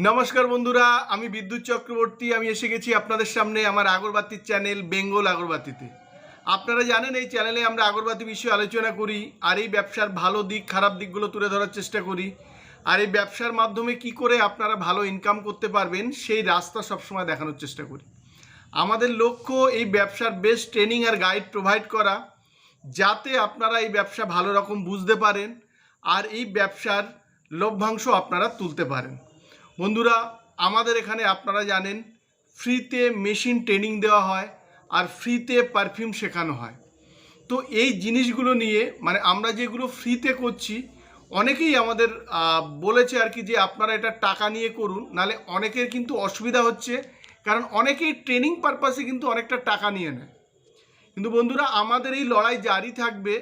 নমস্কার বন্ধুরা, আমি বিদ্যুৎ চক্রবর্তী। আমি এসে গেছি আপনাদের সামনে আমার আগরবাতির চ্যানেল বেঙ্গল আগরবাতিতে। আপনারা জানেন এই চ্যানেলে আমরা আগরবাতি বিষয়ে আলোচনা করি আর এই ব্যবসার ভালো দিক খারাপ দিকগুলো তুলে ধরার চেষ্টা করি। আর এই ব্যবসার মাধ্যমে কি করে আপনারা ভালো ইনকাম করতে পারবেন সেই রাস্তা সবসময় দেখানোর চেষ্টা করি। আমাদের লক্ষ্য এই ব্যবসার বেস্ট ট্রেনিং আর গাইড প্রোভাইড করা, যাতে আপনারা এই ব্যবসা ভালো রকম বুঝতে পারেন আর এই ব্যবসার লভ্যাংশ আপনারা তুলতে পারেন। বন্ধুরা, আমাদের এখানে আপনারা জানেন ফ্রিতে মেশিন ট্রেনিং দেওয়া হয় আর ফ্রিতে পারফিউম শেখানো হয়। তো এই জিনিসগুলো নিয়ে আমরা যেগুলো ফ্রিতে করছি, অনেকেই আমাদের বলেছে আর কি যে আপনারা এটা টাকা নিয়ে করুন, নালে অনেকের কিন্তু অসুবিধা হচ্ছে, কারণ অনেকেই ট্রেনিং পারপাসে কিন্তু অনেকটা টাকা নিয়ে নেয়। কিন্তু বন্ধুরা, আমাদের এই লড়াই জারি থাকবে।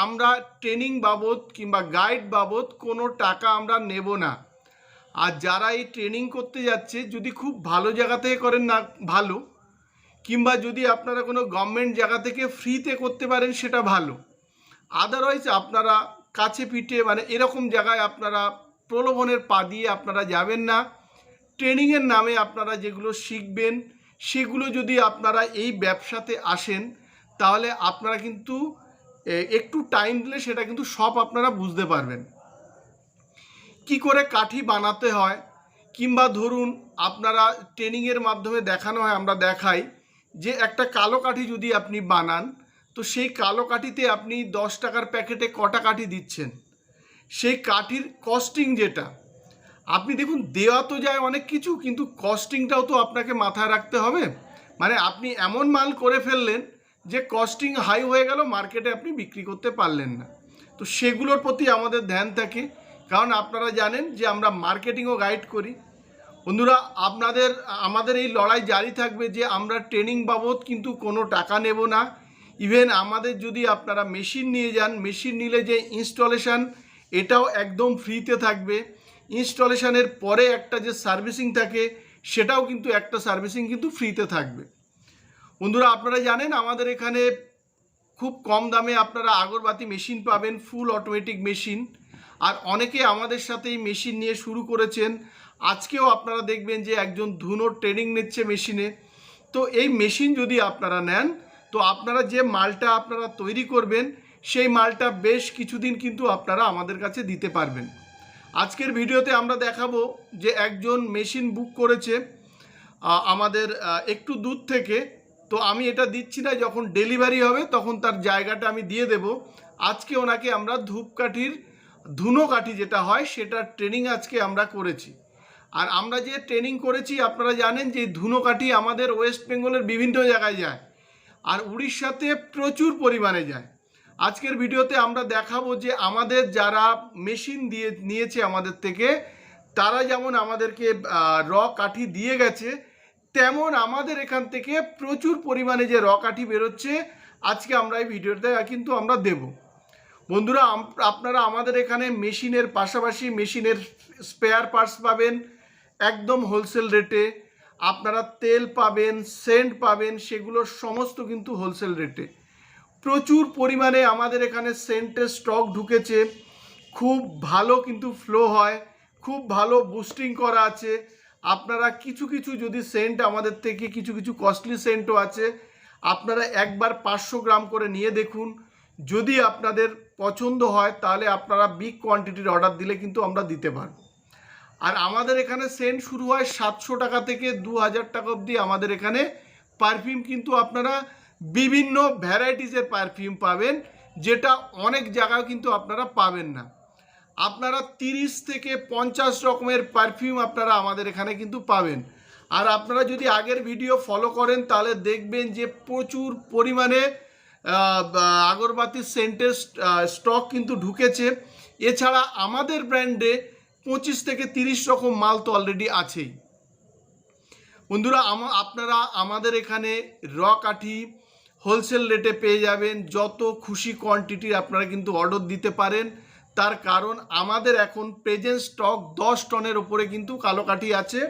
আমরা ট্রেনিং বাবদ কিংবা গাইড বাবদ কোনো টাকা আমরা নেব না। আর যারা এই ট্রেনিং করতে যাচ্ছে, যদি খুব ভালো জায়গা থেকে করেন না ভালো, কিংবা যদি আপনারা কোনো গভর্নমেন্ট জায়গা থেকে ফ্রিতে করতে পারেন সেটা ভালো। আদারওয়াইজ আপনারা কাছে পিঠে এরকম জায়গায় আপনারা প্রলোভনের পা দিয়ে আপনারা যাবেন না। ট্রেনিংয়ের নামে আপনারা যেগুলো শিখবেন সেগুলো যদি আপনারা এই ব্যবসাতে আসেন, তাহলে আপনারা কিন্তু একটু টাইম দিলে সেটা কিন্তু সব আপনারা বুঝতে পারবেন। কি করে কাঠি বানাতে হয়, কিংবা ধরুন আপনারা ট্রেনিংয়ের মাধ্যমে দেখানো হয়, আমরা দেখাই যে একটা কালো কাঠি যদি আপনি বানান, তো সেই কালো কাঠিতে আপনি 10 টাকার প্যাকেটে কটা কাঠি দিচ্ছেন, সেই কাঠির কস্টিং যেটা আপনি দেখুন, দেওয়া তো যায় অনেক কিছু, কিন্তু কস্টিংটাও তো আপনাকে মাথায় রাখতে হবে। আপনি এমন মাল করে ফেললেন যে কস্টিং হাই হয়ে গেল, মার্কেটে আপনি বিক্রি করতে পারলেন না। তো সেগুলোর প্রতি আমাদের ধ্যান থাকে, কারণ আপনারা জানেন যে আমরা মার্কেটিংও গাইড করি। বন্ধুরা, আমাদের এই লড়াই জারি থাকবে যে আমরা ট্রেনিং বাবদ কিন্তু কোনো টাকা নেব না। ইভেন আমাদের যদি আপনারা মেশিন নিয়ে যান, মেশিন নিলে যে ইনস্টলেশন, এটাও একদম ফ্রিতে থাকবে। ইনস্টলেশনের পরে একটা যে সার্ভিসিং থাকে, সেটাও কিন্তু একটা সার্ভিসিং কিন্তু ফ্রিতে থাকবে। বন্ধুরা, আপনারা জানেন আমাদের এখানে খুব কম দামে আপনারা আগরবাতি মেশিন পাবেন, ফুল অটোমেটিক মেশিন। আর অনেকে আমাদের সাথে এই মেশিন নিয়ে শুরু করেছেন। আজকেও আপনারা দেখবেন যে একজন ধুনোর ট্রেনিং নিচ্ছে মেশিনে। তো এই মেশিন যদি আপনারা নেন, তো আপনারা যে মালটা আপনারা তৈরি করবেন, সেই মালটা বেশ কিছুদিন কিন্তু আপনারা আমাদের কাছে দিতে পারবেন। আজকের ভিডিওতে আমরা দেখাবো যে একজন মেশিন বুক করেছে আমাদের একটু দূর থেকে। তো আমি এটা দিচ্ছি না, যখন ডেলিভারি হবে তখন তার জায়গাটা আমি দিয়ে দেব। আজকে ওনাকে আমরা ধূপকাঠির ধুনো কাঠি যেটা হয় সেটার ট্রেনিং আজকে আমরা করেছি। আর আমরা যে ট্রেনিং করেছি, আপনারা জানেন যে ধুনো কাঠি আমাদের ওয়েস্ট বেঙ্গলের বিভিন্ন জায়গায় যায়, আর উড়িষ্যাতে প্রচুর পরিমাণে যায়। আজকের ভিডিওতে আমরা দেখাবো যে আমাদের যারা মেশিন দিয়ে নিয়েছে আমাদের থেকে, তারা যেমন আমাদেরকে র কাঠি দিয়ে গেছে, তেমন আমাদের এখান থেকে প্রচুর পরিমাণে যে র কাঠি বেরোচ্ছে, আজকে আমরা এই ভিডিওতে কিন্তু আমরা দেব। বন্ধুরা, আপনারা আমাদের এখানে মেশিনের পাশাপাশি মেশিনের স্পেয়ার পার্টস পাবেন একদম হোলসেল রেটে। আপনারা তেল পাবেন, সেন্ট পাবেন, সেগুলোর সমস্ত কিন্তু হোলসেল রেটে। প্রচুর পরিমাণে আমাদের এখানে সেন্টের স্টক ঢুকেছে, খুব ভালো কিন্তু ফ্লো হয়, খুব ভালো বুস্টিং করা আছে। আপনারা কিছু কিছু যদি সেন্ট আমাদের থেকে, কিছু কিছু কস্টলি সেন্টও আছে, আপনারা একবার 500 গ্রাম করে নিয়ে দেখুন। যদি আপনাদের পছন্দ হয়, তাহলে আপনারা বিগ কোয়ান্টিটির অর্ডার দিলে কিন্তু আমরা দিতে পারব। আর আমাদের এখানে সেন্ট শুরু হয় 700 টাকা থেকে 2000 টাকা অবধি। আমাদের এখানে পারফিউম কিন্তু আপনারা বিভিন্ন ভ্যারাইটিসের পারফিউম পাবেন, যেটা অনেক জায়গায় কিন্তু আপনারা পাবেন না। আপনারা 30 থেকে 50 রকমের পারফিউম আপনারা আমাদের এখানে কিন্তু পাবেন। আর আপনারা যদি আগের ভিডিও ফলো করেন, তাহলে দেখবেন যে প্রচুর পরিমাণে আগরবাতির সেন্টের স্টক কিন্তু ঢুকেছে। এছাড়া আমাদের ব্র্যান্ডে 25 থেকে 30 রকম মাল তো অলরেডি আছেই। বন্ধুরা, আপনারা আমাদের এখানে র কাঠি হোলসেল রেটে পেয়ে যাবেন। যত খুশি কোয়ান্টিটির আপনারা কিন্তু অর্ডার দিতে পারেন। তার কারণ আমাদের এখন প্রেজেন্ট স্টক 10 টনের ওপরে কিন্তু কালো কাঠি আছে,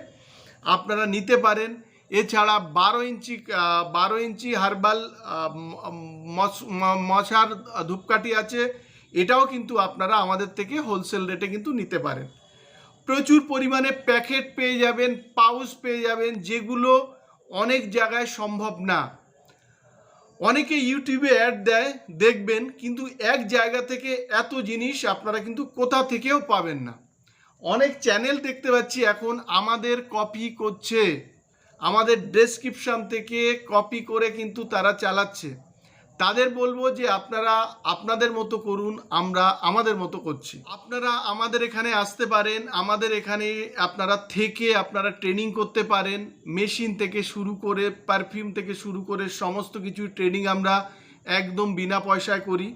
আপনারা নিতে পারেন। এছাড়া 12 ইঞ্চি হার্বাল মশার ধূপকাঠি আছে, এটাও কিন্তু আপনারা আমাদের থেকে হোলসেল রেটে কিন্তু নিতে পারেন। প্রচুর পরিমাণে প্যাকেট পেয়ে যাবেন, পাউচ পেয়ে যাবেন, যেগুলো অনেক জায়গায় সম্ভব না। অনেকে ইউটিউবে অ্যাড দেয় দেখবেন, কিন্তু এক জায়গা থেকে এত জিনিস আপনারা কিন্তু কোথা থেকেও পাবেন না। অনেক চ্যানেল দেখতে পাচ্ছি এখন আমাদের কপি করছে, আমাদের ডেসক্রিপশন থেকে কপি করে কিন্তু তারা চালাচ্ছে। তাদের বলবো যে আপনারা আপনাদের মতো করুন, আমরা আমাদের মতো করছি। আপনারা আমাদের এখানে আসতে পারেন, আমাদের এখানে আপনারা ট্রেনিং করতে পারেন। মেশিন থেকে শুরু করে পারফিউম থেকে শুরু করে সমস্ত কিছু ট্রেনিং আমরা একদম বিনা পয়সায় করি।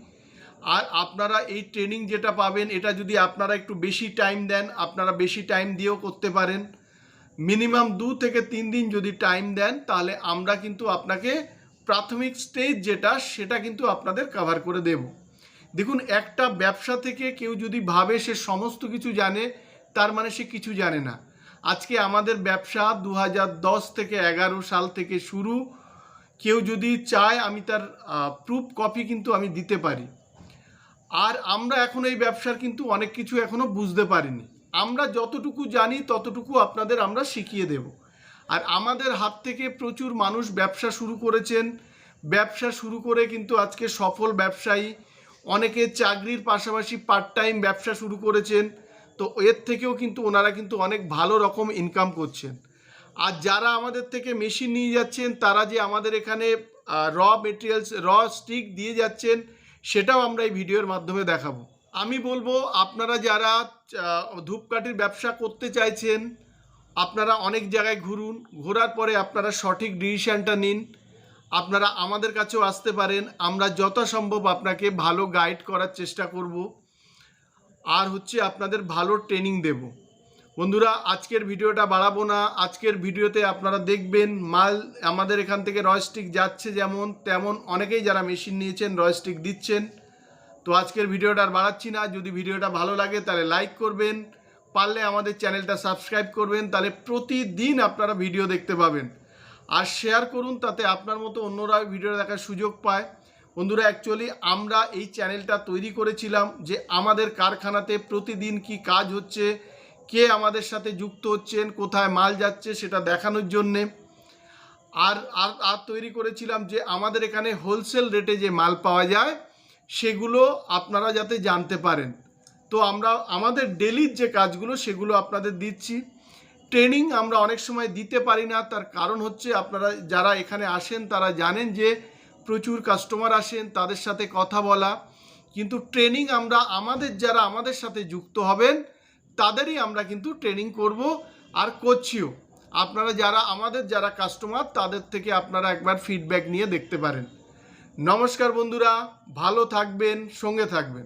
আর আপনারা এই ট্রেনিং যেটা পাবেন, এটা যদি আপনারা একটু বেশি টাইম দেন, আপনারা বেশি টাইম দিয়েও করতে পারেন। মিনিমাম 2 থেকে 3 দিন যদি টাইম দেন, তাহলে আমরা কিন্তু আপনাকে প্রাথমিক স্টেজ সেটা কিন্তু আপনাদের কভার করে দেব। দেখুন, একটা ব্যবসা থেকে কেউ যদি ভাবে সে সমস্ত কিছু জানে, তার মানে সে কিছু জানে না। আজকে আমাদের ব্যবসা 2010 থেকে 11 সাল থেকে শুরু। কেউ যদি চায় আমি তার প্রুফ কপি কিন্তু আমি দিতে পারি। আর আমরা এখন এই ব্যবসার কিন্তু অনেক কিছু এখনো বুঝতে পারিনি। আমরা যতটুকু জানি ততটুকু আপনাদের আমরা শিখিয়ে দেব। আর আমাদের হাত থেকে প্রচুর মানুষ ব্যবসা শুরু করেছেন, ব্যবসা শুরু করে কিন্তু আজকে সফল ব্যবসায়ী। অনেকে চাকরির পাশাপাশি পার্ট টাইম ব্যবসা শুরু করেছেন, তো এর থেকেও কিন্তু ওনারা কিন্তু অনেক ভালো রকম ইনকাম করছেন। আর যারা আমাদের থেকে মেশিন নিয়ে যাচ্ছেন, তারা যে আমাদের এখানে র মেটেরিয়ালস, র স্টিক দিয়ে যাচ্ছেন, সেটাও আমরা এই ভিডিওর মাধ্যমে দেখাবো। আমি বলবো আপনারা যারা ধূপকাঠির ব্যবসা করতে চাইছেন, আপনারা অনেক জায়গায় ঘুরুন, ঘোরার পরে আপনারা সঠিক ডিসিশনটা নিন। আপনারা আমাদের কাছেও আসতে পারেন, আমরা যথাসম্ভব আপনাকে ভালো গাইড করার চেষ্টা করব, আর আপনাদের ভালো ট্রেনিং দেব। বন্ধুরা, আজকের ভিডিওটা বাড়াবো না। আজকের ভিডিওতে আপনারা দেখবেন মাল আমাদের এখান থেকে রয়স্টিক যাচ্ছে যেমন তেমন অনেকেই যারা মেশিন নিয়েছেন রয়স্টিক দিচ্ছেন। তো আজকের ভিডিওটা আর বাড়াচ্ছি না। যদি ভিডিওটা ভালো লাগে তাহলে লাইক করবেন, পারলে আমাদের চ্যানেলটা সাবস্ক্রাইব করবেন, তাহলে প্রতিদিন আপনারা ভিডিও দেখতে পাবেন। আর শেয়ার করুন, তাতে আপনার মতো অন্যরাও ভিডিও দেখার সুযোগ পায়। বন্ধুরা, অ্যাকচুয়ালি আমরা এই চ্যানেলটা তৈরি করেছিলাম যে আমাদের কারখানাতে প্রতিদিন কি কাজ হচ্ছে, কে আমাদের সাথে যুক্ত হচ্ছেন, কোথায় মাল যাচ্ছে সেটা দেখানোর জন্যে। আর আর তৈরি করেছিলাম যে আমাদের এখানে হোলসেল রেটে যে মাল পাওয়া যায় সেগুলো আপনারা যাতে জানতে পারেন। তো আমরা আমাদের ডেলির যে কাজগুলো সেগুলো আপনাদের দিচ্ছি। ট্রেনিং আমরা অনেক সময় দিতে পারি না, তার কারণ আপনারা যারা এখানে আসেন তারা জানেন যে প্রচুর কাস্টমার আসেন, তাদের সাথে কথা বলা। কিন্তু ট্রেনিং আমরা যারা আমাদের সাথে যুক্ত হবেন তাদেরই আমরা কিন্তু ট্রেনিং করব আর করছিও। আপনারা যারা কাস্টমার, তাদের থেকে আপনারা একবার ফিডব্যাক নিয়ে দেখতে পারেন। নমস্কার বন্ধুরা, ভালো থাকবেন, সঙ্গে থাকবেন।